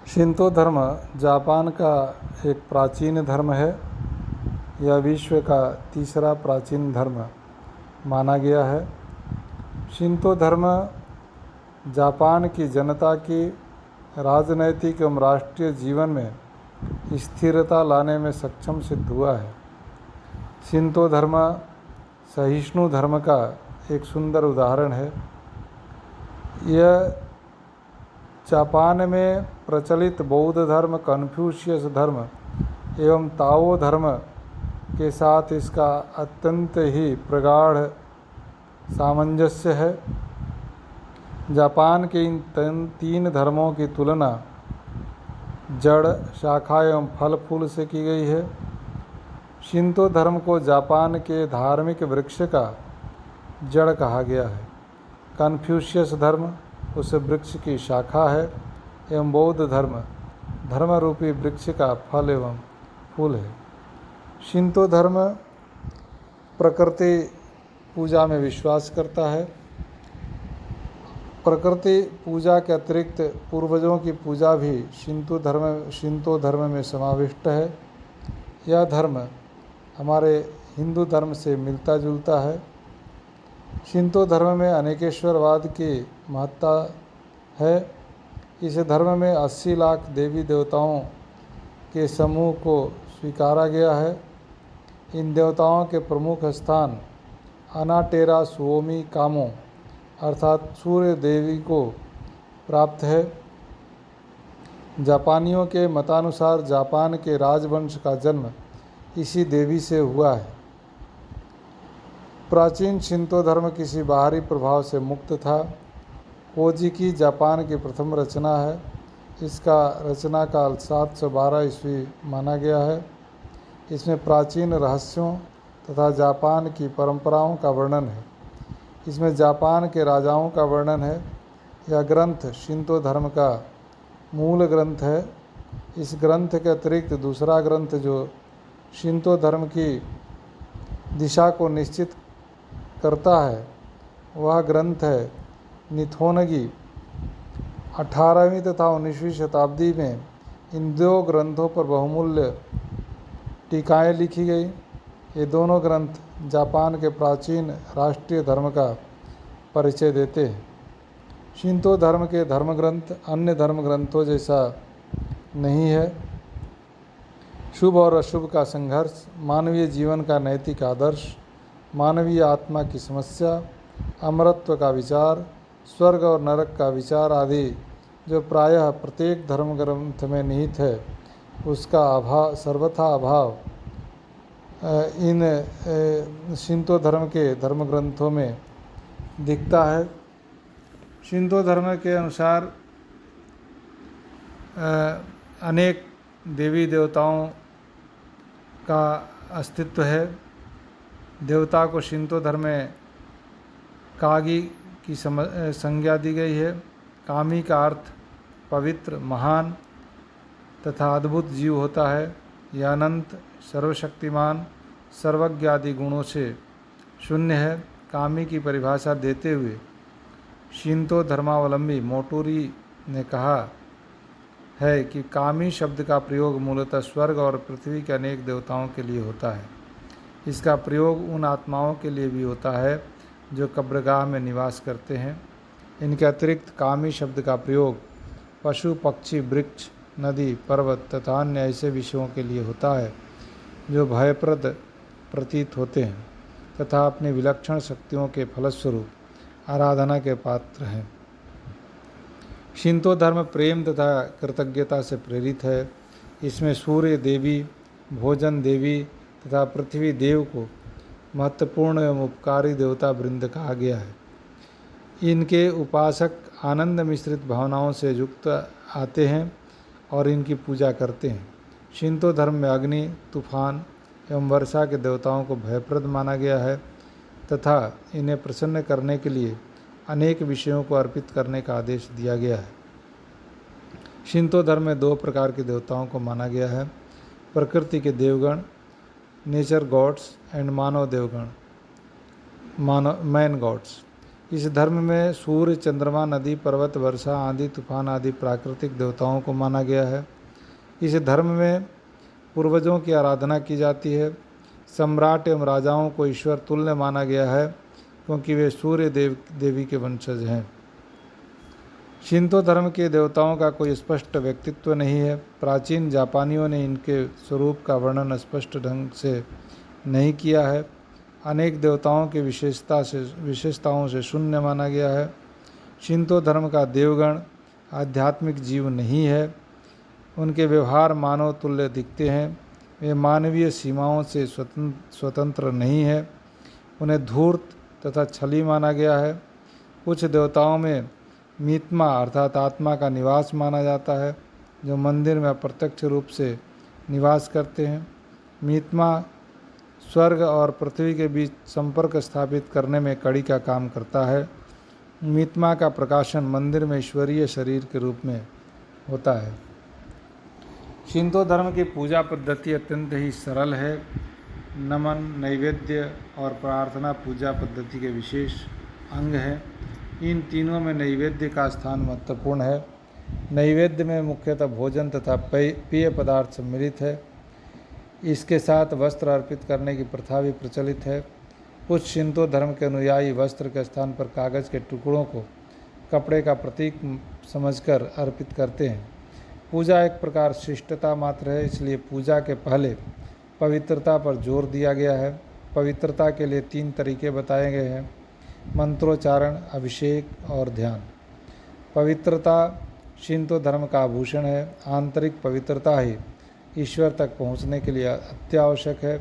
Shinto धर्म Japan का एक प्राचीन धर्म है। यह विश्व का तीसरा प्राचीन धर्म माना गया है। शिंतो धर्म जापान की जनता की राजनैतिक एवं राष्ट्रीय जीवन में स्थिरता लाने में सक्षम सिद्ध हुआ है। शिंतो धर्म सहिष्णु धर्म का एक सुंदर उदाहरण है। यह जापान में प्रचलित बौद्ध धर्म, कन्फ्यूशियस धर्म एवं ताओ धर्म के साथ इसका अत्यंत ही प्रगाढ़ सामंजस्य है। जापान के इन तीन धर्मों की तुलना जड़, शाखा एवं फल फूल से की गई है। शिंतो धर्म को जापान के धार्मिक वृक्ष का जड़ कहा गया है। कन्फ्यूशियस धर्म उस वृक्ष की शाखा है एवं बौद्ध धर्म धर्म रूपी वृक्ष का फल एवं फूल है। शिंतो धर्म प्रकृति पूजा में विश्वास करता है। प्रकृति पूजा के अतिरिक्त पूर्वजों की पूजा भी शिंतो धर्म में समाविष्ट है। यह धर्म हमारे हिंदू धर्म से मिलता जुलता है। शिंतो धर्म में अनेकेश्वरवाद की महत्ता है। इस धर्म में 80 लाख देवी देवताओं के समूह को स्वीकारा गया है। इन देवताओं के प्रमुख स्थान अनाटेरा सुओमी कामो अर्थात सूर्य देवी को प्राप्त है। जापानियों के मतानुसार जापान के राजवंश का जन्म इसी देवी से हुआ है। प्राचीन शिंतो धर्म किसी बाहरी प्रभाव से मुक्त था। कोजिकी जापान की प्रथम रचना है। इसका रचना काल 712 ईस्वी माना गया है। इसमें प्राचीन रहस्यों तथा जापान की परंपराओं का वर्णन है। इसमें जापान के राजाओं का वर्णन है। यह ग्रंथ शिंतो धर्म का मूल ग्रंथ है। इस ग्रंथ के अतिरिक्त दूसरा ग्रंथ जो शिंतो धर्म की दिशा को निश्चित करता है वह ग्रंथ है निथोनगी। 18वीं तथा 19वीं शताब्दी में इन दो ग्रंथों पर बहुमूल्य टीकाएँ लिखी गई। ये दोनों ग्रंथ जापान के प्राचीन राष्ट्रीय धर्म का परिचय देते हैं। शिंतो धर्म के धर्म ग्रंथ अन्य धर्म ग्रंथों जैसा नहीं है। शुभ और अशुभ का संघर्ष, मानवीय जीवन का नैतिक आदर्श, मानवीय आत्मा की समस्या, अमरत्व का विचार, स्वर्ग और नरक का विचार आदि जो प्रायः प्रत्येक धर्म ग्रंथ में निहित है उसका सर्वथा अभाव इन शिंतो धर्म के धर्म ग्रंथों में दिखता है। शिंतो धर्म के अनुसार अनेक देवी देवताओं का अस्तित्व है। देवता को शिंतो धर्म में कागी की संज्ञा दी गई है। कामी का अर्थ पवित्र, महान तथा अद्भुत जीव होता है। यह अनंत, सर्वशक्तिमान, सर्वज्ञ आदि गुणों से शून्य है। कामी की परिभाषा देते हुए शिंतो धर्मावलंबी मोटोरी ने कहा है कि कामी शब्द का प्रयोग मूलतः स्वर्ग और पृथ्वी के अनेक देवताओं के लिए होता है। इसका प्रयोग उन आत्माओं के लिए भी होता है जो कब्रगाह में निवास करते हैं। इनके अतिरिक्त कामी शब्द का प्रयोग पशु, पक्षी, वृक्ष, नदी, पर्वत तथा अन्य ऐसे विषयों के लिए होता है जो भयप्रद प्रतीत होते हैं तथा अपनी विलक्षण शक्तियों के फलस्वरूप आराधना के पात्र हैं। शिंतो धर्म प्रेम तथा कृतज्ञता से प्रेरित है। इसमें सूर्य देवी, भोजन देवी तथा पृथ्वी देव को महत्वपूर्ण एवं उपकारी देवता वृंद कहा गया है। इनके उपासक आनंद मिश्रित भावनाओं से युक्त आते हैं और इनकी पूजा करते हैं। शिंतो धर्म में अग्नि, तूफान एवं वर्षा के देवताओं को भयप्रद माना गया है तथा इन्हें प्रसन्न करने के लिए अनेक विषयों को अर्पित करने का आदेश दिया गया है। शिंतो धर्म में 2 प्रकार के देवताओं को माना गया है। प्रकृति के Devgan, nature gods and Manav Devgan, man God's. इस धर्म में सूर्य, चंद्रमा, नदी, पर्वत, वर्षा, आंधी, तूफान आदि प्राकृतिक देवताओं को माना गया है। इस धर्म में पूर्वजों की आराधना की जाती है। सम्राट एवं राजाओं को ईश्वर तुल्य माना गया है क्योंकि वे सूर्य देवी के वंशज हैं। शिंतो धर्म के देवताओं का कोई स्पष्ट व्यक्तित्व नहीं है। प्राचीन जापानियों ने इनके स्वरूप का वर्णन स्पष्ट ढंग से नहीं किया है। अनेक देवताओं की विशेषताओं से शून्य माना गया है। शिंतो धर्म का देवगण आध्यात्मिक जीव नहीं है। उनके व्यवहार मानव तुल्य दिखते हैं। वे मानवीय सीमाओं से स्वतंत्र नहीं है। उन्हें धूर्त तथा छली माना गया है। कुछ देवताओं में मीतमा अर्थात आत्मा का निवास माना जाता है, जो मंदिर में अप्रत्यक्ष रूप से निवास करते हैं। मीतमा स्वर्ग और पृथ्वी के बीच संपर्क स्थापित करने में कड़ी का काम करता है। मीतमा का प्रकाशन मंदिर में ईश्वरीय शरीर के रूप में होता है। शिंतो धर्म की पूजा पद्धति अत्यंत ही सरल है। नमन, नैवेद्य और प्रार्थना पूजा पद्धति के विशेष अंग हैं। इन तीनों में नैवेद्य का स्थान महत्वपूर्ण है। नैवेद्य में मुख्यतः भोजन तथा पेय पदार्थ सम्मिलित है। इसके साथ वस्त्र अर्पित करने की प्रथा भी प्रचलित है। कुछ शिंतो धर्म के अनुयायी वस्त्र के स्थान पर कागज़ के टुकड़ों को कपड़े का प्रतीक समझकर अर्पित करते हैं। पूजा एक प्रकार शिष्टता मात्र है, इसलिए पूजा के पहले पवित्रता पर जोर दिया गया है। पवित्रता के लिए 3 तरीके बताए गए हैं: मंत्रोच्चारण, अभिषेक और ध्यान। पवित्रता शिंतो धर्म का आभूषण है। आंतरिक पवित्रता ही ईश्वर तक पहुँचने के लिए अत्यावश्यक है।